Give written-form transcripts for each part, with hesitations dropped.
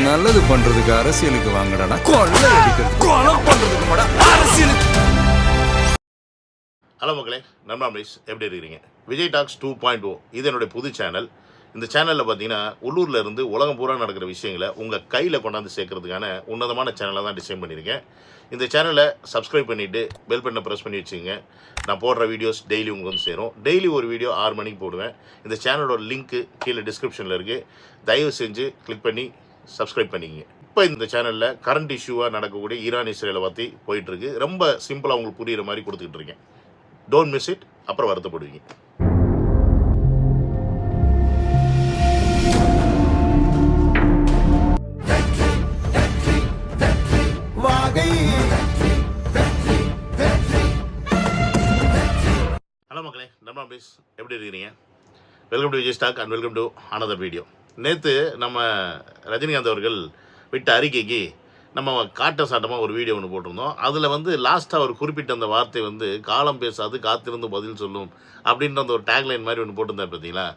நல்லது பண்றதுக்கு அரசியலுக்கு வாங்கடா, கொள்ளை அடிக்கிறது கொலை பண்றதுக்கு மாடா அரசியலுக்கு. ஹலோ மக்களே, நம்ம எப்படி இருக்கிறீங்க? விஜய் டாக்ஸ் 2.0 இது என்னுடைய புது சேனல். இந்த சேனலில் பார்த்தீங்கன்னா உள்ளூரில் இருந்து உலகம் பூரா நடக்கிற விஷயங்களை உங்கள் கையில் கொண்டாந்து சேர்க்கறதுக்கான உன்னதமான சேனலை தான் டிசைன் பண்ணியிருக்கேன். இந்த சேனலை சப்ஸ்கிரைப் பண்ணிவிட்டு பெல் பட்டனை ப்ரெஸ் பண்ணி வச்சுங்க. நான் போடுற வீடியோஸ் டெய்லி உங்களுக்கு வந்து சேரும். டெய்லி ஒரு வீடியோ 6 மணிக்கு போடுவேன். இந்த சேனலோட லிங்க்கு கீழே டிஸ்கிரிப்ஷனில் இருக்குது. தயவு செஞ்சு கிளிக் பண்ணி சப்ஸ்கிரைப் பண்ணிக்கங்க. இப்போ இந்த சேனலில் கரண்ட் இஷ்யூவாக நடக்கக்கூடிய ஈரான் இஸ்ரேலை பற்றி போயிட்டுருக்கு. ரொம்ப சிம்பிளாக உங்களுக்கு புரிகிற மாதிரி கொடுத்துக்கிட்டு இருக்கேன். Don't miss it. அப்புறம் வருத்தப்படுவீங்க. ஹலோ மக்களே, நம்ம எப்படி இருக்கிறீங்க? Welcome to Vijay stock and welcome to another video. நேற்று நம்ம ரஜினிகாந்த் அவர்கள் விட்ட அறிக்கைக்கு நம்ம காட்ட சாட்டமாக ஒரு வீடியோ ஒன்று போட்டிருந்தோம். அதில் வந்து லாஸ்ட்டாக அவர் குறிப்பிட்ட அந்த வார்த்தை வந்து காலம் பேசாது காத்திருந்து பதில் சொல்லும் அப்படின்ற அந்த ஒரு டேக்லைன் மாதிரி ஒன்று போட்டிருந்தார் பார்த்தீங்களா?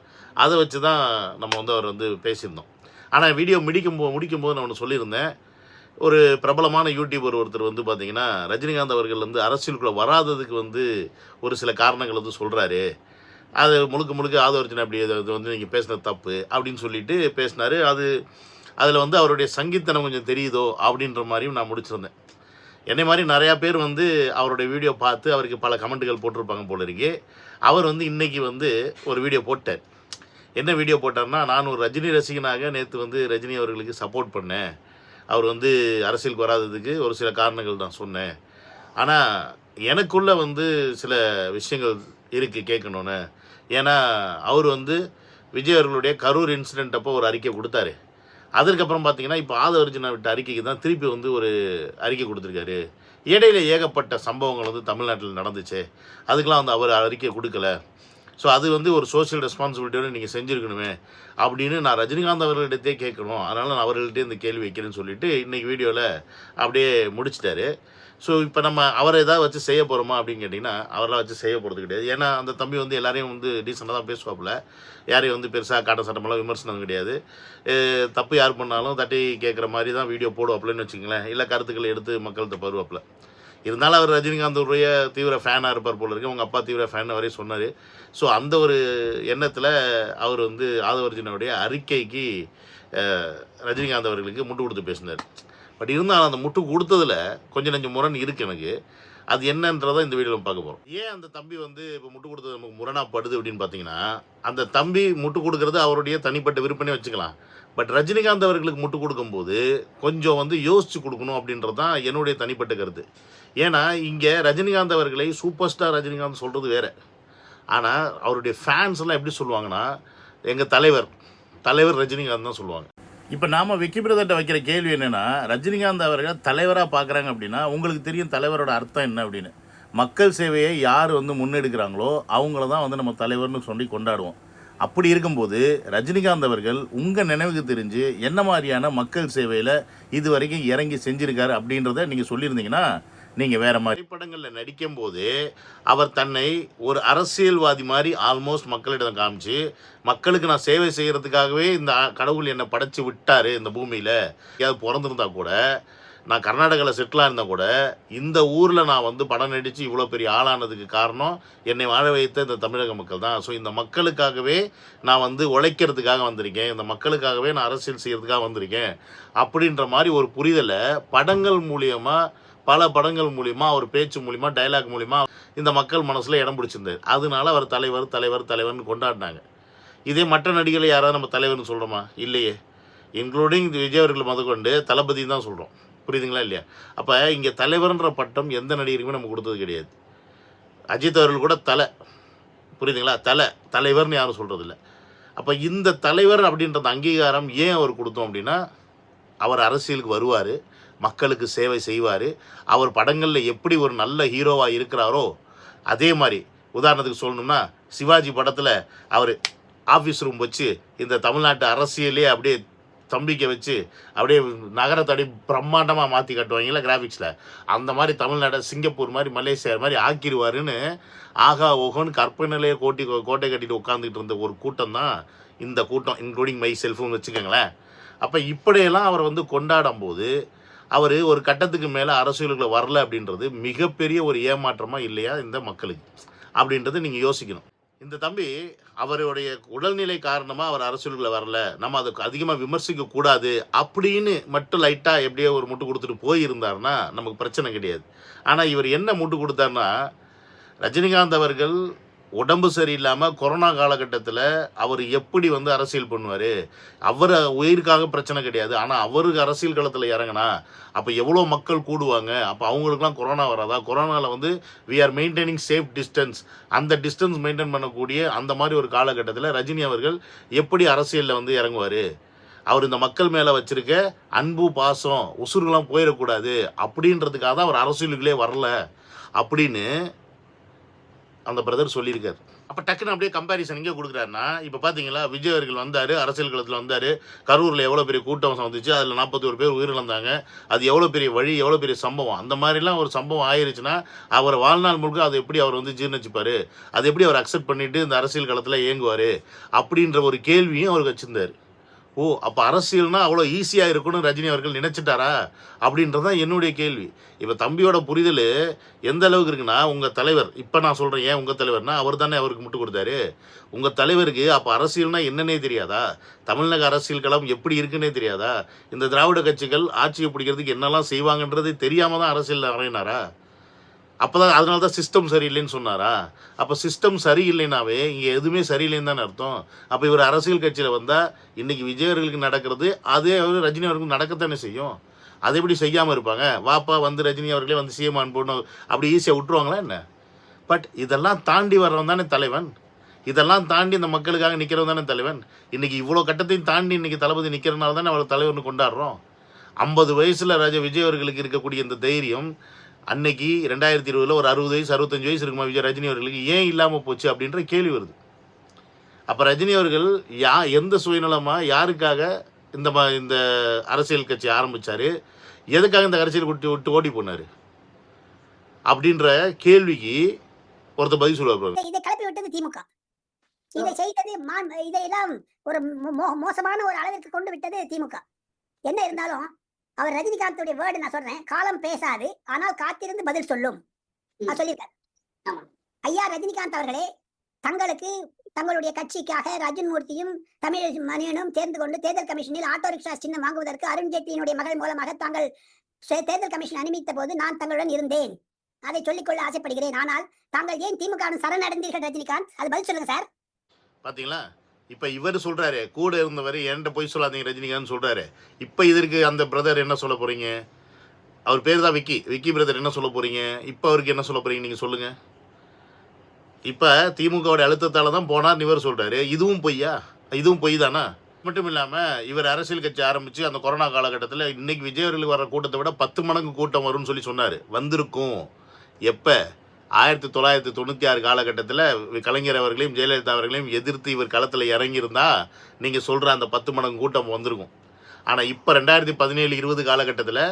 அதை வச்சு தான் நம்ம வந்து அவர் வந்து பேசியிருந்தோம். ஆனால் வீடியோ முடிக்கும்போது நான் ஒன்று சொல்லியிருந்தேன். ஒரு பிரபலமான யூடியூபர் ஒருத்தர் வந்து பார்த்தீங்கன்னா ரஜினிகாந்த் அவர்கள் வந்து அரசியலுக்குள்ளே வராததுக்கு வந்து ஒரு சில காரணங்கள் வந்து சொல்கிறாரு. அது முழுக்க ஆதரிச்சுனா அப்படி அது வந்து நீங்கள் பேசினது தப்பு அப்படின்னு சொல்லிட்டு பேசினார். அதில் வந்து அவருடைய சங்கீத்தனம் கொஞ்சம் தெரியுதோ அப்படின்ற மாதிரியும் நான் முடிச்சிருந்தேன். என்னை மாதிரி நிறையா பேர் வந்து அவருடைய வீடியோ பார்த்து அவருக்கு பல கமெண்ட்டுகள் போட்டிருப்பாங்க போல இருக்கு. அவர் வந்து இன்றைக்கி வந்து ஒரு வீடியோ போட்டார். என்ன வீடியோ போட்டார்னா, நான் ஒரு ரஜினி ரசிகனாக நேற்று வந்து ரஜினி அவர்களுக்கு சப்போர்ட் பண்ணேன். அவர் வந்து அரசியலுக்கு வராததுக்கு ஒரு சில காரணங்கள் நான் சொன்னேன். ஆனால் எனக்குள்ளே வந்து சில விஷயங்கள் இருக்குது கேட்கணுன்னு. ஏன்னா அவர் வந்து விஜய் அவர்களுடைய கரூர் இன்சிடெண்ட் அப்போ ஒரு அறிக்கை கொடுத்தாரு. அதற்கப்புறம் பார்த்தீங்கன்னா இப்போ ஆதவர்ஜுனா விட்ட அறிக்கைக்கு தான் திருப்பி வந்து ஒரு அறிக்கை கொடுத்துருக்காரு. இடையில ஏகப்பட்ட சம்பவங்கள் வந்து தமிழ்நாட்டில் நடந்துச்சு. அதுக்கெலாம் வந்து அவர் அறிக்கை கொடுக்கல. ஸோ அது வந்து ஒரு சோஷியல் ரெஸ்பான்சிபிலிட்டியோடு நீங்கள் செஞ்சுருக்கணுமே அப்படின்னு நான் ரஜினிகாந்த் அவர்களிடத்தே கேட்கணும். அதனால் நான் அவர்கள்ட்டே இந்த கேள்வி வைக்கிறேன்னு சொல்லிட்டு இன்றைக்கி வீடியோவில் அப்படியே முடிச்சிட்டாரு. ஸோ இப்போ நம்ம அவரை ஏதாவது வச்சு செய்ய போகிறோமா அப்படின்னு கேட்டிங்கன்னா அவரெல்லாம் வச்சு செய்ய போகிறது கிடையாது. ஏன்னா அந்த தம்பி வந்து எல்லாரையும் வந்து டீசெண்டாக தான் பேசுவாப்பில். யாரையும் வந்து பெருசாக காட்ட சட்டமெல்லாம் விமர்சனம் கிடையாது. தப்பு யார் பண்ணாலும் தட்டி கேட்குற மாதிரி தான் வீடியோ போடுவாப்பிலன்னு வச்சுங்களேன். இல்லை கருத்துக்களை எடுத்து மக்கள்கிட்ட பருவாப்பில். இருந்தாலும் அவர் ரஜினிகாந்தோடைய தீவிர ஃபேனாக இருப்பார் போல இருக்கு. அவங்க அப்பா தீவிர ஃபேன் வரையும் சொன்னார். ஸோ அந்த ஒரு எண்ணத்தில் அவர் வந்து ஆதவர்ஜுனாவுடைய அறிக்கைக்கு ரஜினிகாந்த் அவர்களுக்கு முட்டு கொடுத்து பேசினார். பட் இருந்தாலும் அந்த முட்டு கொடுத்ததில் கொஞ்சம் நஞ்சம் முரண் இருக்குது எனக்கு. அது என்னன்றதை இந்த வீடியோவில் பார்க்க போகிறோம். ஏன் அந்த தம்பி வந்து இப்போ முட்டு கொடுத்தது நமக்கு முரணாப்படுது அப்படின்னு பார்த்தீங்கன்னா, அந்த தம்பி முட்டு கொடுக்கறது அவருடைய தனிப்பட்ட விருப்பனே வச்சுக்கலாம். பட் ரஜினிகாந்த் அவர்களுக்கு முட்டு கொடுக்கும்போது கொஞ்சம் வந்து யோசித்து கொடுக்கணும் அப்படின்றது தான் என்னுடைய தனிப்பட்ட கருத்து. ஏன்னா இங்கே ரஜினிகாந்த் அவர்களை சூப்பர் ஸ்டார் ரஜினிகாந்த் சொல்கிறது வேறு. ஆனால் அவருடைய ஃபேன்ஸ் எல்லாம் எப்படி சொல்லுவாங்கன்னா, எங்கள் தலைவர் ரஜினிகாந்த் தான் சொல்லுவாங்க. இப்போ நாம் விக்கிபிரதத்தை வைக்கிற கேள்வி என்னென்னா, ரஜினிகாந்த் அவர்கள் தலைவராக பார்க்குறாங்க அப்படின்னா உங்களுக்கு தெரியும் தலைவரோட அர்த்தம் என்ன அப்படின்னு. மக்கள் சேவையை யார் வந்து முன்னெடுக்கிறாங்களோ அவங்கள தான் வந்து நம்ம தலைவர்னு சொல்லி கொண்டாடுவோம். அப்படி இருக்கும்போது ரஜினிகாந்த் அவர்கள் உங்கள் நினைவுக்கு தெரிஞ்சு என்ன மாதிரியான மக்கள் சேவையில் இது வரைக்கும் இறங்கி செஞ்சுருக்காரு அப்படின்றத நீங்கள் சொல்லியிருந்தீங்கன்னா நீங்கள் வேறு மாதிரி படங்களில் நடிக்கும்போது அவர் தன்னை ஒரு அரசியல்வாதி மாதிரி ஆல்மோஸ்ட் மக்களிடம் காமிச்சு, மக்களுக்கு நான் சேவை செய்கிறதுக்காகவே இந்த கடவுள் என்னை படைச்சி விட்டார் இந்த பூமியில், ஏதாவது பிறந்திருந்தா கூட, நான் கர்நாடகாவில் செட்டிலாக இருந்தால் கூட இந்த ஊரில் நான் வந்து படம் நடித்து இவ்வளோ பெரிய ஆளானதுக்கு காரணம் என்னை வாழ வைத்த இந்த தமிழக மக்கள் தான். ஸோ இந்த மக்களுக்காகவே நான் வந்து உழைக்கிறதுக்காக வந்திருக்கேன், இந்த மக்களுக்காகவே நான் அரசியல் செய்கிறதுக்காக வந்திருக்கேன் அப்படின்ற மாதிரி ஒரு புரிதலை படங்கள் மூலியமாக, பல படங்கள் மூலிமா, அவர் பேச்சு மூலிமா, டைலாக் மூலிமா இந்த மக்கள் மனசில் இடம் பிடிச்சிருந்தார். அதனால அவர் தலைவர்னு கொண்டாடினாங்க. இதே மற்ற நடிகளை யாராவது நம்ம தலைவர்னு சொல்கிறோமா? இல்லையே. இன்க்ளூடிங் விஜய் அவர்கள் முதற்கொண்டு தளபதி தான் சொல்கிறோம். புரியுதுங்களா இல்லையா? அப்போ இங்கே தலைவர்ன்ற பட்டம் எந்த நடிகருக்குமே நம்ம கொடுத்தது கிடையாது. அஜித் அவர்கள் கூட புரியுதுங்களா? தலைவர்னு யாரும் சொல்கிறதில்ல. அப்போ இந்த தலைவர் அப்படின்றது அங்கீகாரம் ஏன் அவர் கொடுத்தோம் அப்படின்னா, அவர் அரசியலுக்கு வருவார், மக்களுக்கு சேவை செய்வார். அவர் படங்களில் எப்படி ஒரு நல்ல ஹீரோவாக இருக்கிறாரோ அதே மாதிரி, உதாரணத்துக்கு சொல்லணும்னா சிவாஜி படத்தில் அவர் ஆஃபீஸ் ரூம் வச்சு இந்த தமிழ்நாட்டு அரசியலே அப்படியே தம்பிக்க வச்சு அப்படியே நகரத்தை அப்படியே பிரம்மாண்டமாக மாற்றி கட்டுவாங்கல்ல கிராஃபிக்ஸில், அந்த மாதிரி தமிழ்நாட்டை சிங்கப்பூர் மாதிரி மலேசியா மாதிரி ஆக்கிடுவாருன்னு ஆகா ஓகோன்னு கற்பனையிலேயே கோட்டை கட்டிட்டு உட்காந்துக்கிட்டு இருந்த ஒரு கூட்டம் தான் இந்த கூட்டம், இன்க்ளூடிங் மை செல்ஃபுன்னு வச்சுக்கோங்களேன். அப்போ இப்படியெல்லாம் அவர் வந்து கொண்டாடும் போது அவர் ஒரு கட்டத்துக்கு மேலே அரசியலுக்குள்ள வரல அப்படின்றது மிகப்பெரிய ஒரு ஏமாற்றமாக இல்லையா இந்த மக்களுக்கு அப்படின்றத நீங்கள் யோசிக்கணும். இந்த தம்பி அவருடைய உடல்நிலை காரணமாக அவர் அரசியலுக்குள்ள வரல, நம்ம அதுக்கு அதிகமாக விமர்சிக்கக்கூடாது அப்படின்னு மட்டும் லைட்டாக எப்படியோ ஒரு முட்டு கொடுத்துட்டு போயிருந்தாருன்னா நமக்கு பிரச்சனை கிடையாது. ஆனால் இவர் என்ன முட்டு கொடுத்தாருன்னா, ரஜினிகாந்த் அவர்கள் உடம்பு சரியில்லாமல் கொரோனா காலகட்டத்தில் அவர் எப்படி வந்து அரசியல் பண்ணுவார், அவர் உயிருக்காக பிரச்சனை கிடையாது, ஆனால் அவருக்கு அரசியல் களத்தில் இறங்கினா அப்போ எவ்வளோ மக்கள் கூடுவாங்க, அப்போ அவங்களுக்குலாம் கொரோனா வராதா, கொரோனாவில் வந்து we are maintaining safe distance, அந்த டிஸ்டன்ஸ் மெயின்டைன் பண்ணக்கூடிய அந்த மாதிரி ஒரு காலகட்டத்தில் ரஜினி அவர்கள் எப்படி அரசியலில் வந்து இறங்குவார், அவர் இந்த மக்கள் மேலே வச்சுருக்க அன்பு பாசம் உசுருலாம் போயிடக்கூடாது அப்படின்றதுக்காக தான் அவர் அரசியலுக்குள்ளே வரல அப்படின்னு அந்த பிரதர் சொல்லியிருக்காரு. அப்போ டக்குன்னு அப்படியே கம்பேரிசன் எங்கே கொடுக்குறாருன்னா, இப்போ பார்த்தீங்களா விஜய் அவர்கள் வந்தார், அரசியல் களத்தில் வந்தார், கரூரில் எவ்வளோ பெரிய கூட்டம் வந்துச்சு, அதில் 41 பேர் உயிரிழந்தாங்க, அது எவ்வளோ பெரிய வழி, எவ்வளோ பெரிய சம்பவம், அந்த மாதிரிலாம் ஒரு சம்பவம் ஆயிருச்சுன்னா அவர் வாழ்நாள் முழுக்க அதை எப்படி அவர் வந்து ஜீர்ணிச்சுப்பார், அதை எப்படி அவர் அக்செப்ட் பண்ணிவிட்டு இந்த அரசியல் களத்தில் இயங்குவார் அப்படின்ற ஒரு கேள்வியும் அவருக்கு வச்சுருந்தார். ஓ, அப்போ அரசியல்னா அவ்வளோ ஈஸியாக இருக்குன்னு ரஜினி அவர்கள் நினச்சிட்டாரா அப்படின்றது தான் என்னுடைய கேள்வி. இப்போ தம்பியோட புரிதல் எந்த அளவுக்கு இருக்குன்னா, உங்கள் தலைவர், இப்போ நான் சொல்கிறேன் ஏன் உங்கள் தலைவர்னா அவர் தானே அவருக்கு முட்டு கொடுத்தாரு. உங்கள் தலைவருக்கு அப்போ அரசியல்னா என்னன்னே தெரியாதா, தமிழக அரசியல் களம் எப்படி இருக்குன்னே தெரியாதா, இந்த திராவிட கட்சிகள் ஆட்சியை பிடிக்கிறதுக்கு என்னெல்லாம் செய்வாங்கன்றது தெரியாமல் தான் அரசியலில் இறங்கினாரா? அப்போ தான் அதனால தான் சிஸ்டம் சரியில்லைன்னு சொன்னாரா? அப்போ சிஸ்டம் சரியில்லைனாவே இங்கே எதுவுமே சரியில்லைன்னு தானே அர்த்தம். அப்போ இவர் அரசியல் கட்சியில் வந்தால் இன்றைக்கி விஜய் அவர்களுக்கு நடக்கிறது அதே ரஜினி அவர்களுக்கு நடக்கத்தானே செய்யும். அதை எப்படி செய்யாமல் இருப்பாங்க? வாப்பா வந்து ரஜினி அவர்களே வந்து சிஎம் அனுப்பணும் அப்படி ஈஸியாக விட்டுருவாங்களா என்ன? பட் இதெல்லாம் தாண்டி வர்றவன் தானே தலைவன், இதெல்லாம் தாண்டி இந்த மக்களுக்காக நிற்கிறவன் தானே தலைவன். இன்றைக்கி இவ்வளோ கட்டத்தையும் தாண்டி இன்றைக்கி தளபதி நிற்கிறனால தானே அவர் தலைவர்னு கொண்டாடுறோம். 50 வயசில் விஜய் அவர்களுக்கு இருக்கக்கூடிய இந்த தைரியம் அன்னைக்கு 2020 ஒரு 60 வயசு 65 வயசு இருக்குமா விஜய் ரஜினி அவர்களுக்கு ஏன் இல்லாமல் போச்சு அப்படின்ற கேள்வி வருது. அப்போ ரஜினி அவர்கள் எந்த சுயநலமாக யாருக்காக இந்த அரசியல் கட்சி ஆரம்பித்தார், எதுக்காக இந்த அரசியல் விட்டு ஓடி போனார் அப்படின்ற கேள்விக்கு ஒருத்தர் பதில் சொல்லுவார். இதை கிளப்பி விட்டது திமுக, இதை செய்தது இதையெல்லாம் ஒரு மோசமான ஒரு அளவிற்கு கொண்டு விட்டது திமுக. என்ன இருந்தாலும் அவர் ரஜினிகாந்தோடைய வேர்டு நான் சொல்றேன், காலம் பேசாது ஆனால் காத்திருந்து பதில் சொல்லும் சொல்லியிருக்காரு. ஐயா ரஜினிகாந்த் அவர்களே, தங்களுடைய கட்சிக்காக ரஜின்மூர்த்தியும் தமிழ் மணியனும் தேர்ந்து கொண்டு தேர்தல் கமிஷனில் ஆட்டோ ரிக்ஷா சின்னம் வாங்குவதற்கு அருண்ஜேட்லியினுடைய மகள் மூலமாக தாங்கள் தேர்தல் கமிஷன் அனுமதித்த போது நான் தங்களுடன் இருந்தேன், அதை சொல்லிக்கொள்ள ஆசைப்படுகிறேன். ஆனால் தாங்கள் ஏன் திமுக சரணடைந்தீர்கள் ரஜினிகாந்த், அது பதில் சொல்லுங்க சார். பாத்தீங்களா, இப்போ இவர் சொல்கிறாரு கூட இருந்தவர் என்கிட்ட போய் சொல்லாதீங்க ரஜினிகாந்த் சொல்கிறாரு. இப்போ இதற்கு அந்த பிரதர் என்ன சொல்ல போகிறீங்க? அவர் பேர் தான் விக்கி பிரதர் என்ன சொல்ல போகிறீங்க? இப்போ அவருக்கு என்ன சொல்ல போகிறீங்க நீங்கள் சொல்லுங்கள். இப்போ திமுகவோட அழுத்தத்தால் தான் போனார் இவர் சொல்கிறாரு. இதுவும் பொய்யா? இதுவும் பொய் தானா? மட்டும் இல்லாமல் இவர் அரசியல் கட்சி ஆரம்பித்து அந்த கொரோனா காலகட்டத்தில் இன்றைக்கி விஜய் அவர்களுக்கு வர கூட்டத்தை விட 10 மடங்கு கூட்டம் வரும்னு சொல்லி சொன்னார். வந்திருக்கும். எப்போ? 1996 காலகட்டத்தில் கலைஞர் அவர்களையும் ஜெயலலிதா அவர்களையும் எதிர்த்து இவர் களத்தில் இறங்கியிருந்தால் நீங்கள் சொல்கிற அந்த 10 மடங்கு கூட்டம் வந்திருக்கும். ஆனால் இப்போ 2017-20 காலகட்டத்தில்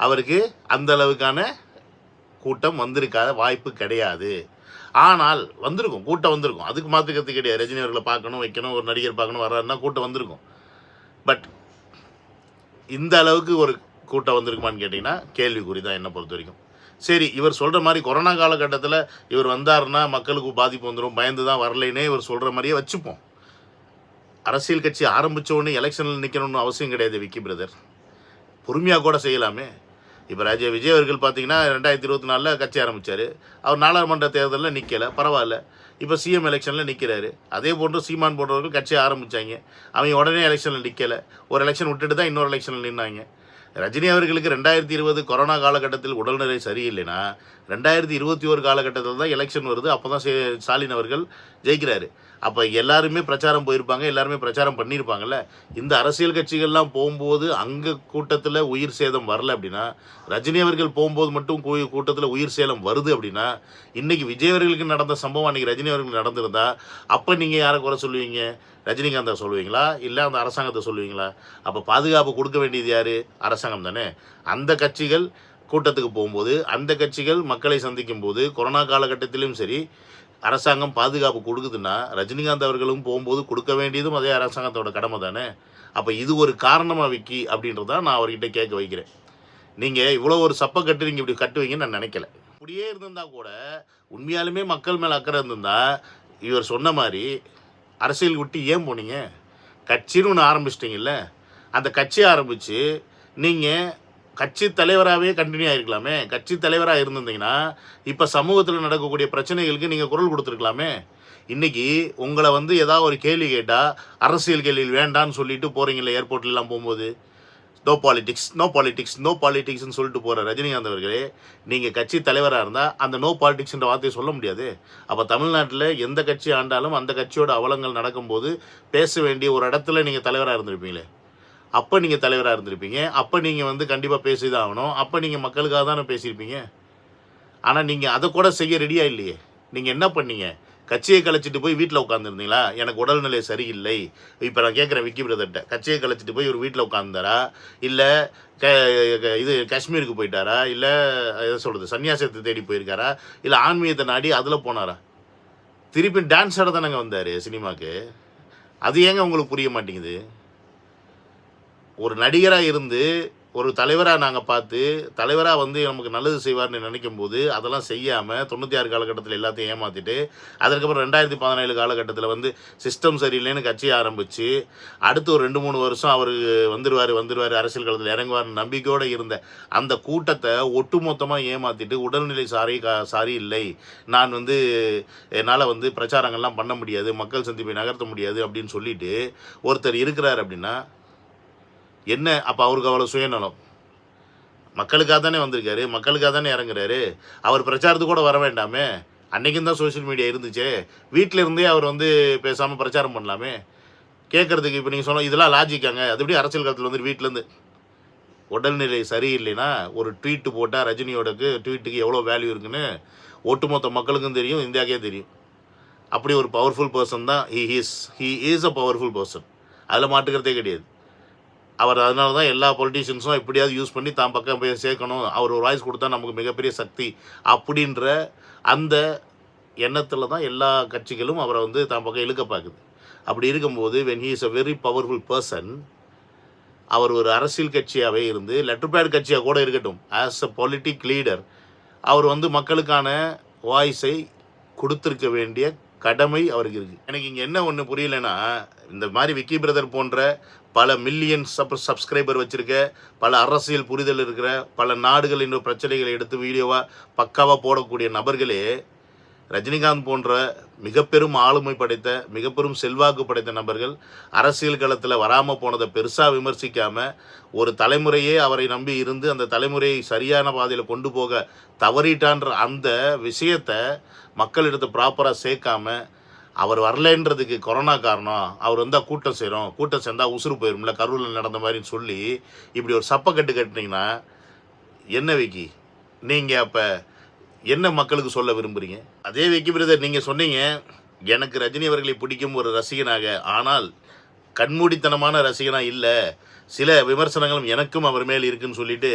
அவருக்கு அந்த அளவுக்கான கூட்டம் வந்திருக்காத வாய்ப்பு கிடையாது. ஆனால் வந்திருக்கும், கூட்டம் வந்திருக்கும், அதுக்கு மாற்றுக்கிறது கிடையாது. ரஜினி அவர்களை பார்க்கணும் வைக்கணும், ஒரு நடிகர் பார்க்கணும் வர்றாருன்னா கூட்டம் வந்திருக்கும். பட் இந்த அளவுக்கு ஒரு கூட்டம் வந்திருக்குமான்னு கேட்டிங்கன்னா கேள்விக்குறி தான் என்னை பொறுத்த வரைக்கும். சரி, இவர் சொல்கிற மாதிரி கொரோனா காலகட்டத்தில் இவர் வந்தாருன்னா மக்களுக்கு பாதிப்பு வந்துடும், பயந்து தான் வரலைன்னே இவர் சொல்கிற மாதிரியே வச்சுப்போம். அரசியல் கட்சி ஆரம்பித்தோடனே எலெக்ஷனில் நிற்கணும்னு அவசியம் கிடையாது விக்கி பிரதர், பொறுமையாக கூட செய்யலாமே. இப்போ விஜய் அவர்கள் பார்த்தீங்கன்னா 2024 கட்சி ஆரம்பித்தார், அவர் நாடாளுமன்ற தேர்தலில் நிற்கலை, பரவாயில்ல. இப்போ சிஎம் எலெக்ஷனில் நிற்கிறாரு. அதே போன்று சீமான் போன்றவர்கள் கட்சி ஆரம்பித்தாங்க, அவங்க உடனே எலெக்ஷனில் நிற்கலை, ஒரு எலெக்ஷன் விட்டுட்டு தான் இன்னொரு எலெக்ஷனில் நின்னாங்க. ரஜினி அவர்களுக்கு 2020 கொரோனா காலகட்டத்தில் உடல்நிலை சரியில்லைன்னா 2021 காலகட்டத்தில் தான் எலெக்ஷன் வருது, அப்போ தான் ஸ்டாலின் அவர்கள் ஜெயிக்கிறாரு. அப்போ எல்லாருமே பிரச்சாரம் போயிருப்பாங்க, எல்லாருமே பிரச்சாரம் பண்ணியிருப்பாங்கல்ல. இந்த அரசியல் கட்சிகள்லாம் போகும்போது அங்கே கூட்டத்தில் உயிர் சேதம் வரல அப்படின்னா, ரஜினி அவர்கள் போகும்போது மட்டும் கூட்டத்தில் உயிர் சேதம் வருது அப்படின்னா, இன்றைக்கி விஜய் அவர்களுக்கு நடந்த சம்பவம் அன்றைக்கி ரஜினி அவர்களுக்கு நடந்திருந்தா அப்போ நீங்கள் யாரை குறை சொல்லுவீங்க? ரஜினிகாந்தை சொல்லுவீங்களா, இல்லை அந்த அரசாங்கத்தை சொல்லுவீங்களா? அப்போ பாதுகாப்பு கொடுக்க வேண்டியது யார்? அரசாங்கம் தானே. அந்த கட்சிகள் கூட்டத்துக்கு போகும்போது, அந்த கட்சிகள் மக்களை சந்திக்கும் போது, கொரோனா காலகட்டத்திலும் சரி, அரசாங்கம் பாதுகாப்பு கொடுக்குதுன்னா ரஜினிகாந்த் அவர்களும் போகும்போது கொடுக்க வேண்டியதும் அதே அரசாங்கத்தோட கடமை தானே. அப்போ இது ஒரு காரணமாக விக்கி அப்படின்றதான் நான் அவர்கிட்ட கேட்க வைக்கிறேன். நீங்கள் இவ்வளோ ஒரு சப்பை கட்டு நீங்கள் இப்படி கட்டுவீங்கன்னு நான் நினைக்கல. இப்படியே இருந்திருந்தா கூட உண்மையாலுமே மக்கள் மேலே அக்கறை இருந்திருந்தா இவர் சொன்ன மாதிரி அரசியல் விட்டு ஏன் போனீங்க? கட்சின்னு ஒன்று ஆரம்பிச்சிட்டிங்கல்ல, அந்த கட்சியை ஆரம்பித்து நீங்கள் கட்சி தலைவராகவே கண்டினியூ ஆகிருக்கலாமே. கட்சி தலைவராக இருந்திருந்தீங்கன்னா இப்போ சமூகத்தில் நடக்கக்கூடிய பிரச்சனைகளுக்கு நீங்கள் குரல் கொடுத்துருக்கலாமே. இன்றைக்கி உங்களை வந்து ஏதாவது ஒரு கேள்வி கேட்டால் அரசியல் கேள்வி வேண்டான்னு சொல்லிட்டு போகிறீங்களே ஏர்போர்ட்லாம் போகும்போது, no politics no politics no பாலிடிக்ஸ்ன்னு சொல்லிட்டு போகிற ரஜினிகாந்த் அவர்களே, நீங்கள் கட்சி தலைவராக இருந்தால் அந்த நோ பாலிடிக்ஸ்ன்ற வார்த்தையை சொல்ல முடியாது. அப்போ தமிழ்நாட்டில் எந்த கட்சி ஆண்டாலும் அந்த கட்சியோட அவலங்கள் நடக்கும்போது பேச வேண்டிய ஒரு இடத்துல நீங்கள் தலைவராக இருந்திருப்பீங்களே. அப்போ நீங்கள் தலைவராக இருந்திருப்பீங்க. அப்போ நீங்கள் வந்து கண்டிப்பாக பேசி தான் ஆகணும். அப்போ நீங்கள் மக்களுக்காக தானே பேசியிருப்பீங்க. ஆனால் நீங்கள் அதை கூட செய்ய ரெடியாக இல்லையே. நீங்கள் என்ன பண்ணீங்க? கட்சியை கலைச்சிட்டு போய் வீட்டில் உட்காந்துருந்தீங்களா? எனக்கு உடல்நிலை சரியில்லை. இப்போ நான் கேட்குறேன் விக்கி பிரதர்கிட்ட, கட்சியை கலைச்சிட்டு போய் ஒரு வீட்டில் உட்காந்துறாரா, இல்லை இது காஷ்மீருக்கு போயிட்டாரா, இல்லை எதை சொல்கிறது சன்னியாசத்தை தேடி போயிருக்காரா, இல்லை ஆன்மீகத்தை நாடி அதில் போனாரா? திருப்பி டான்ஸ் ஆட தானேங்க வந்தார் சினிமாவுக்கு. அது ஏங்க உங்களுக்கு புரிய மாட்டேங்குது? ஒரு நடிகராக இருந்து ஒரு தலைவராக நாங்கள் பார்த்து தலைவராக வந்து நமக்கு நல்லது செய்வார்னு நினைக்கும் போது அதெல்லாம் செய்யாமல் 96 காலகட்டத்தில் எல்லாத்தையும் ஏமாற்றிட்டு அதுக்கப்புறம் 2017 காலகட்டத்தில் வந்து சிஸ்டம் சரியில்லைன்னு கட்சியை ஆரம்பித்து அடுத்து ஒரு 2-3 வருஷம் அவர் வந்துடுவார் அரசியல் களத்தில் இறங்குவார்னு நம்பிக்கையோடு இருந்த அந்த கூட்டத்தை ஒட்டுமொத்தமாக ஏமாற்றிட்டு உடல்நிலை சாரி இல்லை, நான் வந்து என்னால் வந்து பிரச்சாரங்கள்லாம் பண்ண முடியாது, மக்கள் சந்திப்பை நகர்த்த முடியாது அப்படின்னு சொல்லிட்டு ஒருத்தர் இருக்கிறார் அப்படின்னா என்ன? அப்போ அவருக்கு அவ்வளோ சுயநலம்? மக்களுக்காக தானே வந்திருக்காரு, மக்களுக்காக தானே இறங்குறாரு. அவர் பிரச்சாரத்துக்கு கூட வர வேண்டாமே? அன்றைக்கும் தான் சோஷியல் மீடியா இருந்துச்சே. வீட்டில் இருந்தே அவர் வந்து பேசாமல் பிரச்சாரம் பண்ணலாமே. கேட்குறதுக்கு இப்போ நீங்கள் சொன்ன இதெல்லாம் லாஜிக்காங்க? அது எப்படி அரசியல் காலத்தில் வந்து வீட்டிலேருந்து உடல்நிலை சரியில்லைன்னா ஒரு ட்வீட்டு போட்டால் ரஜினியோடக்கு ட்வீட்டுக்கு எவ்வளோ வேல்யூ இருக்குன்னு ஒட்டுமொத்த மக்களுக்கும் தெரியும், இந்தியாவுக்கே தெரியும். அப்படி ஒரு பவர்ஃபுல் பர்சன் தான் he is a powerful person. அதில் மாட்டுக்கிறதே கிடையாது. அவர் அதனால தான் எல்லா பொலிட்டீஷியன்ஸும் எப்படியாவது யூஸ் பண்ணி தான் பக்கம் போய் சேர்க்கணும், அவர் ஒரு வாய்ஸ் கொடுத்தா நமக்கு மிகப்பெரிய சக்தி அப்படின்ற அந்த எண்ணத்தில் தான் எல்லா கட்சிகளும் அவரை வந்து தான் பக்கம் இழுக்க பார்க்குது. அப்படி இருக்கும்போது when he is a very powerful person, அவர் ஒரு அரசியல் கட்சியாகவே இருந்து லெட்டர் பேட் கட்சியாக கூட இருக்கட்டும், ஆஸ் அ பொலிட்டிக் லீடர் அவர் வந்து மக்களுக்கான வாய்ஸை கொடுத்துருக்க வேண்டிய கடமை அவருக்கு இருக்குது. எனக்கு இங்கே என்ன ஒன்று புரியலைன்னா, இந்த மாதிரி விக்கி பிரதர் போன்ற பல மில்லியன்ஸ் சப்ஸ்கிரைபர் வச்சுருக்க, பல அரசியல் புரிதல் இருக்கிற, பல நாடுகளின் பிரச்சனைகளை எடுத்து வீடியோவாக பக்காவாக போடக்கூடிய நபர்களே ரஜினிகாந்த் போன்ற மிக பெரும் ஆளுமை படைத்த மிக பெரும் செல்வாக்கு படைத்த நபர்கள் அரசியல் களத்தில் வராமல் போனதை பெருசாக விமர்சிக்காமல் ஒரு தலைமுறையே அவரை நம்பி இருந்து அந்த தலைமுறையை சரியான பாதையில் கொண்டு போக தவறிட்டான்ற அந்த விஷயத்தை மக்களிடத்தை ப்ராப்பராக சேர்க்காம அவர் வரலைன்றதுக்கு கொரோனா காரணம், அவர் வந்தால் கூட்டம் சேரும், கூட்டம் சேர்ந்தால் உசுறு போயிரும்ல கரூரில் நடந்த மாதிரின்னு சொல்லி இப்படி ஒரு சப்பை கட்டினீங்கன்னா என்ன விக்கி? நீங்கள் அப்போ என்ன மக்களுக்கு சொல்ல விரும்புகிறீங்க? அதே விக்கி பிரதர் நீங்கள் சொன்னீங்க எனக்கு ரஜினி அவர்களை பிடிக்கும் ஒரு ரசிகனாக, ஆனால் கண்மூடித்தனமான ரசிகனாக இல்லை, சில விமர்சனங்களும் எனக்கும் அவர் மேல் இருக்குன்னு சொல்லிட்டு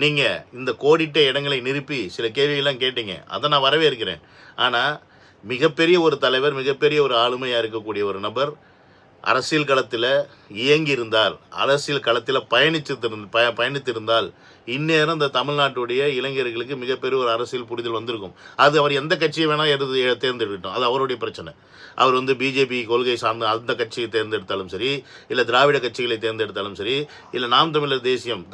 நீங்கள் இந்த கோடிட்ட இடங்களை நிரப்பி சில கேள்வியெல்லாம் கேட்டீங்க. அதை நான் வரவேற்கிறேன். ஆனால் மிகப்பெரிய ஒரு தலைவர், மிகப்பெரிய ஒரு ஆளுமையாக இருக்கக்கூடிய ஒரு நபர் அரசியல் களத்தில் இயங்கியிருந்தால், அரசியல் களத்தில் பயணித்திருந்தால் இந்நேரம் இந்த தமிழ்நாட்டுடைய இளைஞர்களுக்கு மிகப்பெரிய ஒரு அரசியல் புரிதல் வந்திருக்கும். அது அவர் எந்த கட்சியை வேணால் தேர்ந்தெடுக்கட்டும், அது அவருடைய பிரச்சனை. அவர் வந்து பிஜேபி கொள்கை சார்ந்த அந்த கட்சியை தேர்ந்தெடுத்தாலும் சரி, இல்லை திராவிட கட்சிகளை தேர்ந்தெடுத்தாலும் சரி, இல்லை நாம் தமிழர்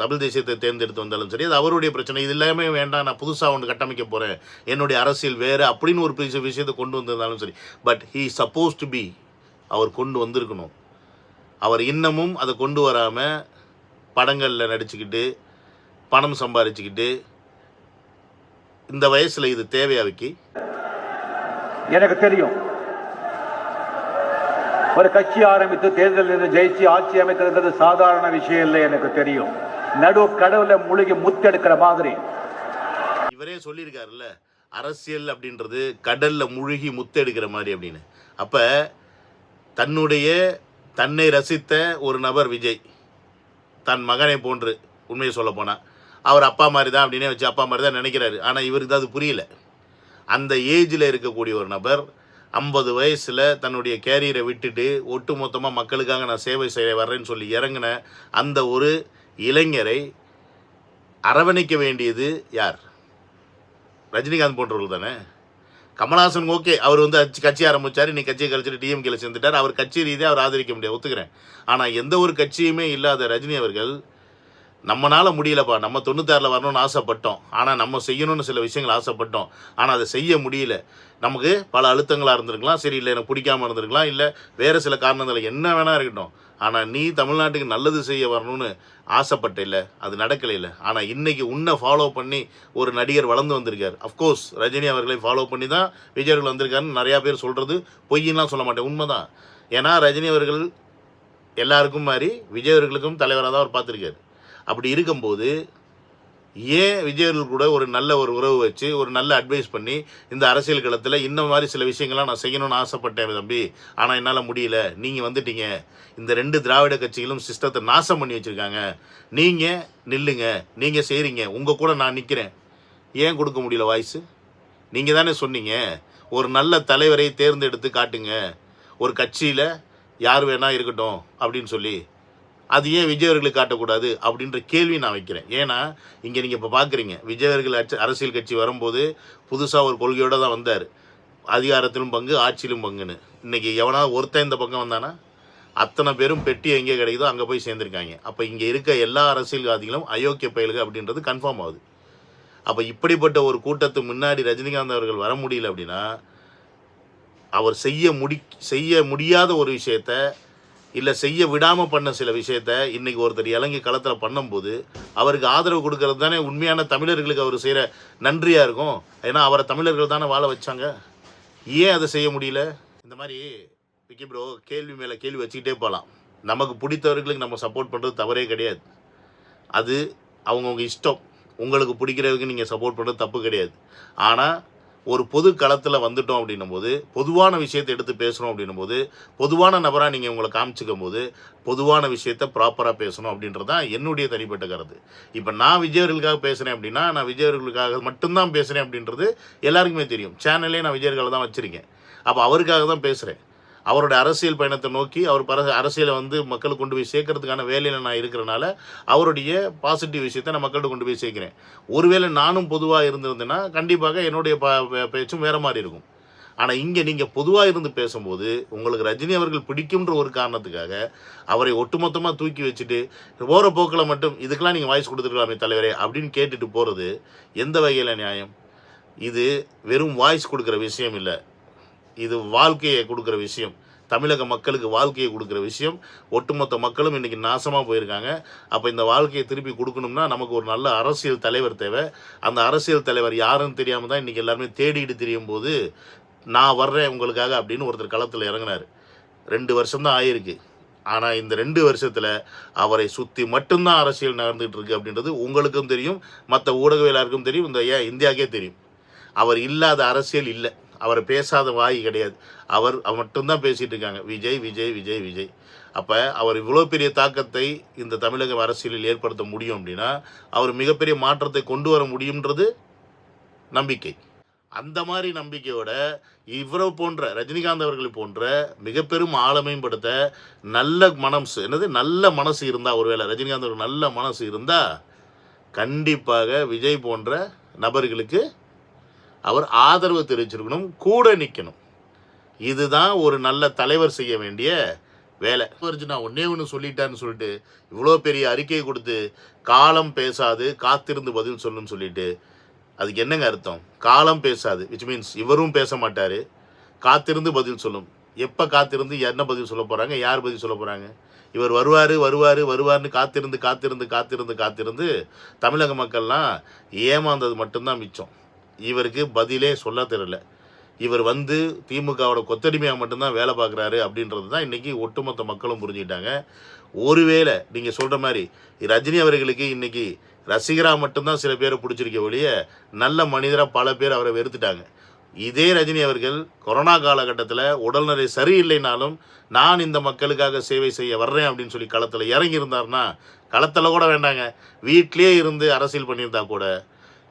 தமிழ் தேசியத்தை தேர்ந்தெடுத்து வந்தாலும் சரி, அது அவருடைய பிரச்சனை. இது எல்லாமே வேண்டாம், நான் புதுசாக ஒன்று கட்டமைக்க போகிறேன், என்னுடைய அரசியல் வேறு அப்படின்னு ஒரு விஷயத்தை கொண்டு வந்திருந்தாலும் சரி, but he suppose to be, அவர் கொண்டு வந்திருக்கணும். அவர் இன்னமும் அதை கொண்டு வராமல் படங்களில் நடிச்சுக்கிட்டு பணம் சம்பாதிச்சுக்கிட்டு இந்த வயசில் இது தேவையா விக்கி? எனக்கு தெரியும், ஒரு கட்சி ஆரம்பித்து தேர்தலில் ஜெயிச்சு ஆட்சி அமைக்கிறது சாதாரண விஷயம் இல்லை. எனக்கு தெரியும், கடவுளை முழுகி முத்தெடுக்கிற மாதிரி. இவரே சொல்லியிருக்காருல்ல, அரசியல் அப்படின்றது கடல்ல முழுகி முத்தெடுக்கிற மாதிரி அப்படின்னு. அப்போ தன்னை ரசித்த ஒரு நபர் விஜய், தன் மகனை போன்று, உண்மையை சொல்ல போனால் அவர் அப்பா மாதிரி தான் அப்படின்னே வச்சு அப்பா மாதிரி தான் நினைக்கிறாரு. ஆனால் இவருக்கு தான் அது புரியல. அந்த ஏஜில் இருக்கக்கூடிய ஒரு நபர் 50 வயசில் தன்னுடைய கேரியரை விட்டுட்டு ஒட்டு மொத்தமாக மக்களுக்காக நான் சேவை செய்ய வர்றேன்னு சொல்லி இறங்கின அந்த ஒரு இளைஞரை அரவணைக்க வேண்டியது யார்? ரஜினிகாந்த் போன்றவர்கள் தானே. கமல்ஹாசன் ஓகே, அவர் வந்து கட்சி ஆரம்பித்தார், இன்னைக்கு கட்சியை கழிச்சிட்டு டிஎம்கேல சேர்ந்துட்டார், அவர் கட்சி ரீதியாக அவர் ஆதரிக்க முடியாது, ஒத்துக்கிறேன். ஆனால் எந்த ஒரு கட்சியுமே இல்லாத ரஜினி அவர்கள் நம்மளால முடியலப்பா, நம்ம 96ல் வரணும்னு ஆசைப்பட்டோம், ஆனால் நம்ம செய்யணும்னு சில விஷயங்கள் ஆசைப்பட்டோம், ஆனால் அதை செய்ய முடியல, நமக்கு பல அழுத்தங்களாக இருந்திருக்கலாம், சரி இல்லை எனக்கு பிடிக்காமல் இருந்திருக்கலாம், இல்லை வேறு சில காரணங்கள் என்ன வேணா இருக்கட்டும், ஆனால் நீ தமிழ்நாட்டுக்கு நல்லது செய்ய வரணும்னு ஆசைப்பட்ட இல்லை, அது நடக்கலை இல்லை. ஆனால் இன்றைக்கி உன்னை ஃபாலோ பண்ணி ஒரு நடிகர் வளர்ந்து வந்திருக்கார். அஃப்கோர்ஸ் ரஜினி அவர்களை ஃபாலோ பண்ணி தான் விஜய் அவர்கள் வந்திருக்காருன்னு நிறையா பேர் சொல்கிறது பொய்யின்லாம் சொல்ல மாட்டேன், உண்மை தான். ஏன்னா ரஜினி அவர்கள் எல்லாருக்கும் மாதிரி விஜய் அவர்களுக்கும் தலைவராக தான் அவர் பார்த்துருக்காரு. அப்படி இருக்கும்போது ஏன் விஜயர்கள் கூட ஒரு நல்ல ஒரு உறவு வச்சு ஒரு நல்ல அட்வைஸ் பண்ணி இந்த அரசியல் களத்தில் இந்த மாதிரி சில விஷயங்கள்லாம் நான் செய்யணும்னு ஆசைப்பட்டேன் தம்பி, ஆனால் என்னால் முடியல, நீங்கள் வந்துட்டீங்க, இந்த 2 திராவிட கட்சிகளும் சிஸ்டத்தை நாசம் பண்ணி வச்சுருக்காங்க, நீங்கள் நில்லுங்க, நீங்கள் செய்கிறீங்க, உங்கள் கூட நான் நிற்கிறேன், ஏன் கொடுக்க முடியல வாய்ஸு? நீங்கள் தானே சொன்னீங்க ஒரு நல்ல தலைவரை தேர்ந்தெடுத்து காட்டுங்க, ஒரு கட்சியில் யார் வேணா இருக்கட்டும் அப்படின்னு சொல்லி, அது ஏன் விஜய் அவர்களுக்கு காட்டக்கூடாது அப்படின்ற கேள்வி நான் வைக்கிறேன். ஏன்னா இங்கே நீங்கள் இப்போ பார்க்குறீங்க, விஜய் அவர்கள் அரசியல் கட்சி வரும்போது புதுசாக ஒரு கொள்கையோடு தான் வந்தார், அதிகாரத்திலும் பங்கு ஆட்சியிலும் பங்குன்னு. இன்றைக்கி எவனாவது ஒருத்தன் இந்த பக்கம் வந்தானா அத்தனை பேரும் பெட்டி எங்கே கிடைக்குதோ அங்கே போய் சேர்ந்துருக்காங்க. அப்போ இங்கே இருக்க எல்லா அரசியல்வாதிகளும் அயோக்கிய பயலுக அப்படின்றது கன்ஃபார்ம் ஆகுது. அப்போ இப்படிப்பட்ட ஒரு கூட்டத்துக்கு முன்னாடி ரஜினிகாந்த் அவர்கள் வர முடியல அப்படின்னா, அவர் செய்ய முடியாத ஒரு விஷயத்த இல்லை செய்ய விடாமல் பண்ண சில விஷயத்த இன்றைக்கி ஒருத்தர் இறங்கி களத்தில் பண்ணும்போது அவருக்கு ஆதரவு கொடுக்கறது தானே உண்மையான தமிழர்களுக்கு அவர் செய்கிற நன்றியாக இருக்கும். ஏன்னா அவரை தமிழர்கள் தானே வாழ வச்சாங்க, ஏன் அதை செய்ய முடியல? இந்த மாதிரி விக்கி ப்ரோ கேள்வி மேலே கேள்வி வச்சுக்கிட்டே போகலாம். நமக்கு பிடித்தவர்களுக்கு நம்ம சப்போர்ட் பண்ணுறது தவறே கிடையாது, அது அவங்கவுங்க இஷ்டம். உங்களுக்கு பிடிக்கிறதுக்கு நீங்கள் சப்போர்ட் பண்ணுறது தப்பு கிடையாது. ஆனால் ஒரு பொது களத்தில் வந்துட்டோம் அப்படின்னும் போது, பொதுவான விஷயத்தை எடுத்து பேசுகிறோம் அப்படின்னும் போது, பொதுவான நபராக நீங்கள் உங்களை காமிச்சிக்கும் போது பொதுவான விஷயத்தை ப்ராப்பராக பேசணும் அப்படின்றது தான் என்னுடைய தனிப்பட்ட கருத்து. இப்போ நான் விஜயர்களுக்காக பேசுகிறேன் அப்படின்னா நான் விஜயர்களுக்காக மட்டும்தான் பேசுகிறேன் அப்படின்றது எல்லாருக்குமே தெரியும். சேனல்லே நான் விஜயர்களை தான் வச்சுருக்கேன். அப்போ அவருக்காக தான் பேசுகிறேன். அவரோட அரசியல் பயணத்தை நோக்கி அவர் அரசியலை வந்து மக்களுக்கு கொண்டு போய் சேர்க்கறதுக்கான வேலையில் நான் இருக்கிறனால அவருடைய பாசிட்டிவ் விஷயத்தை நான் மக்கள்கிட்ட கொண்டு போய் சேர்க்கிறேன். ஒருவேளை நானும் பொதுவாக இருந்திருந்தேன்னா கண்டிப்பாக என்னுடைய பேச்சும் வேறு மாதிரி இருக்கும். ஆனால் இங்கே நீங்கள் பொதுவாக இருந்து பேசும்போது உங்களுக்கு ரஜினி அவர்கள் பிடிக்கும்ன்ற ஒரு காரணத்துக்காக அவரை ஒட்டுமொத்தமாக தூக்கி வச்சுட்டு போகிற போக்கில் மட்டும் இதுக்கெல்லாம் நீங்கள் வாய்ஸ் கொடுத்துருக்கலாமே தலைவரே அப்படின்னு கேட்டுட்டு போகிறது எந்த வகையில் நியாயம்? இது வெறும் வாய்ஸ் கொடுக்குற விஷயம் இல்லை, இது வாழ்க்கையை கொடுக்குற விஷயம், தமிழக மக்களுக்கு வாழ்க்கையை கொடுக்குற விஷயம். ஒட்டுமொத்த மக்களும் இன்றைக்கி நாசமாக போயிருக்காங்க. அப்போ இந்த வாழ்க்கையை திருப்பி கொடுக்கணும்னா நமக்கு ஒரு நல்ல அரசியல் தலைவர் தேவை. அந்த அரசியல் தலைவர் யாருன்னு தெரியாமல் தான் இன்றைக்கி எல்லாருமே தேடிட்டு தெரியும் போது நான் வர்றேன் உங்களுக்காக அப்படின்னு ஒருத்தர் களத்தில் இறங்கினார். 2 வருஷம்தான் ஆகிருக்கு. ஆனால் இந்த 2 வருஷத்தில் அவரை சுற்றி மட்டும்தான் அரசியல் நடந்துகிட்டு இருக்கு அப்படின்றது உங்களுக்கும் தெரியும், மற்ற ஊடகவியலாருக்கும் தெரியும், இந்த இந்தியாவுக்கே தெரியும். அவர் இல்லாத அரசியல் இல்லை, அவர் பேசாத வாய் கிடையாது, அவர் மட்டும்தான் பேசிகிட்டு இருக்காங்க விஜய் விஜய் விஜய் விஜய். அப்போ அவர் இவ்வளோ பெரிய தாக்கத்தை இந்த தமிழக அரசியலில் ஏற்படுத்த முடியும் அப்படின்னா அவர் மிகப்பெரிய மாற்றத்தை கொண்டு வர முடியுன்றது நம்பிக்கை. அந்த மாதிரி நம்பிக்கையோட இவரை போன்ற ரஜினிகாந்த் அவர்களை போன்ற மிக பெரும் ஆளுமைப்படுத்த நல்ல மனசு இருந்தால், ஒருவேளை ரஜினிகாந்த் அவர்கள் நல்ல மனசு இருந்தால் கண்டிப்பாக விஜய் போன்ற நபர்களுக்கு அவர் ஆதரவு தெரிவிச்சிருக்கணும், கூட நிற்கணும். இதுதான் ஒரு நல்ல தலைவர் செய்ய வேண்டிய வேலை. நான் ஒன்று சொல்லிட்டான்னு சொல்லிட்டு இவ்வளோ பெரிய அறிக்கையை கொடுத்து காலம் பேசாது காத்திருந்து பதில் சொல்லணும்னு சொல்லிட்டு அதுக்கு என்னங்க அர்த்தம்? காலம் பேசாது விச் மீன்ஸ் இவரும் பேச மாட்டார், காத்திருந்து பதில் சொல்லும். எப்போ காத்திருந்து என்ன பதில் சொல்ல போகிறாங்க, யார் பதில் சொல்ல போகிறாங்க? இவர் வருவார்னு காத்திருந்து தமிழக மக்கள்லாம் ஏமாந்தது மட்டும்தான் மிச்சம். இவருக்கு பதிலே சொல்ல தெரியல. இவர் வந்து திமுகவோட கொத்தடிமையாக மட்டும்தான் வேலை பார்க்குறாரு அப்படின்றது தான் இன்றைக்கி ஒட்டுமொத்த மக்களும் புரிஞ்சுக்கிட்டாங்க. ஒருவேளை நீங்கள் சொல்கிற மாதிரி ரஜினி அவர்களுக்கு இன்றைக்கி ரசிகராக மட்டும்தான் சில பேரை பிடிச்சிருக்க ஒழிய நல்ல மனிதராக பல பேர் அவரை வெறுத்துட்டாங்க. இதே ரஜினி அவர்கள் கொரோனா காலகட்டத்தில் உடல்நிலை சரியில்லைனாலும் நான் இந்த மக்களுக்காக சேவை செய்ய வர்றேன் அப்படின்னு சொல்லி களத்தில் இறங்கியிருந்தார்னா, களத்தில் கூட வேண்டாங்க வீட்டிலே இருந்து அரசியல் பண்ணியிருந்தா கூட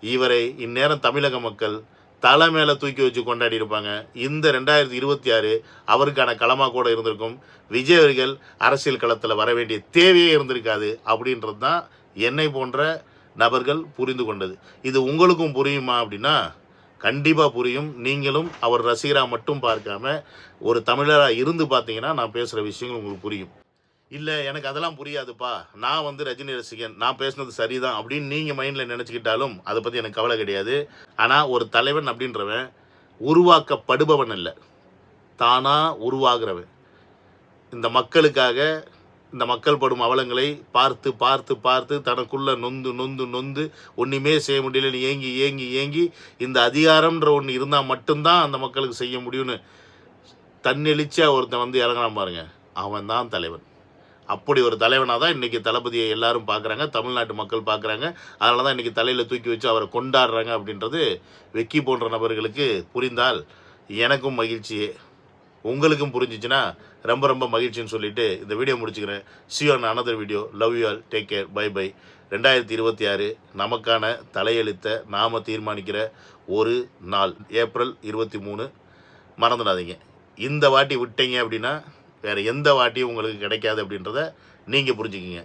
இவரை இந்நேரம் தமிழக மக்கள் தலை மேலே தூக்கி வச்சு கொண்டாடி இருப்பாங்க. இந்த 2026 அவருக்கான களமாக கூட இருந்திருக்கும். விஜய் அவர்கள் அரசியல் களத்தில் வர வேண்டிய தேவையே இருந்திருக்காது அப்படின்றது தான் என்னை போன்ற நபர்கள் புரிந்து கொண்டது. இது உங்களுக்கும் புரியுமா அப்படின்னா கண்டிப்பாக புரியும். நீங்களும் அவர் ரசிகராக மட்டும் பார்க்காம ஒரு தமிழராக இருந்து பார்த்தீங்கன்னா நான் பேசுகிற விஷயங்கள் உங்களுக்கு புரியும். இல்லை எனக்கு அதெல்லாம் புரியாதுப்பா, நான் வந்து ரஜினி ரசிகன், நான் பேசுனது சரிதான் அப்படின்னு நீங்கள் மைண்டில் நினச்சிக்கிட்டாலும் அதை பற்றி எனக்கு கவலை கிடையாது. ஆனால் ஒரு தலைவன் அப்படின்றவன் உருவாக்கப்படுபவன் இல்லை, தானாக உருவாகிறவன். இந்த மக்களுக்காக இந்த மக்கள் படும் அவலங்களை பார்த்து பார்த்து பார்த்து தனக்குள்ளே நொந்து நொந்து நொந்து ஒன்றுமே செய்ய முடியலன்னு ஏங்கி ஏங்கி ஏங்கி இந்த அதிகாரம்ன்ற ஒன்று இருந்தால் மட்டும்தான் அந்த மக்களுக்கு செய்ய முடியும்னு தன்னெழுச்சியாக ஒருத்தன் வந்து இறங்கலாம் பாருங்க, அவன் தான் தலைவன். அப்படி ஒரு தலைவனாக தான் இன்றைக்கி தளபதியை எல்லாரும் பார்க்குறாங்க, தமிழ்நாட்டு மக்கள் பார்க்குறாங்க. அதனால தான் இன்றைக்கி தலையில் தூக்கி வச்சு அவரை கொண்டாடுறாங்க அப்படின்றது வெக்கி போன்ற நபர்களுக்கு புரிந்தால் எனக்கும் மகிழ்ச்சியே, உங்களுக்கும் புரிஞ்சிச்சுன்னா ரொம்ப ரொம்ப மகிழ்ச்சின்னு சொல்லிட்டு இந்த வீடியோ முடிச்சுக்கிறேன். see you on another video. love you all, take care, bye bye. 2026 நமக்கான தலையெழுத்தை நாம் தீர்மானிக்கிற ஒரு நாள், ஏப்ரல் 23. மறந்துடாதீங்க. இந்த வாட்டி விட்டீங்க அப்படின்னா வேறு எந்த வாட்டியும் உங்களுக்கு கிடைக்காது அப்படின்றத நீங்கள் புரிஞ்சுக்கிங்க.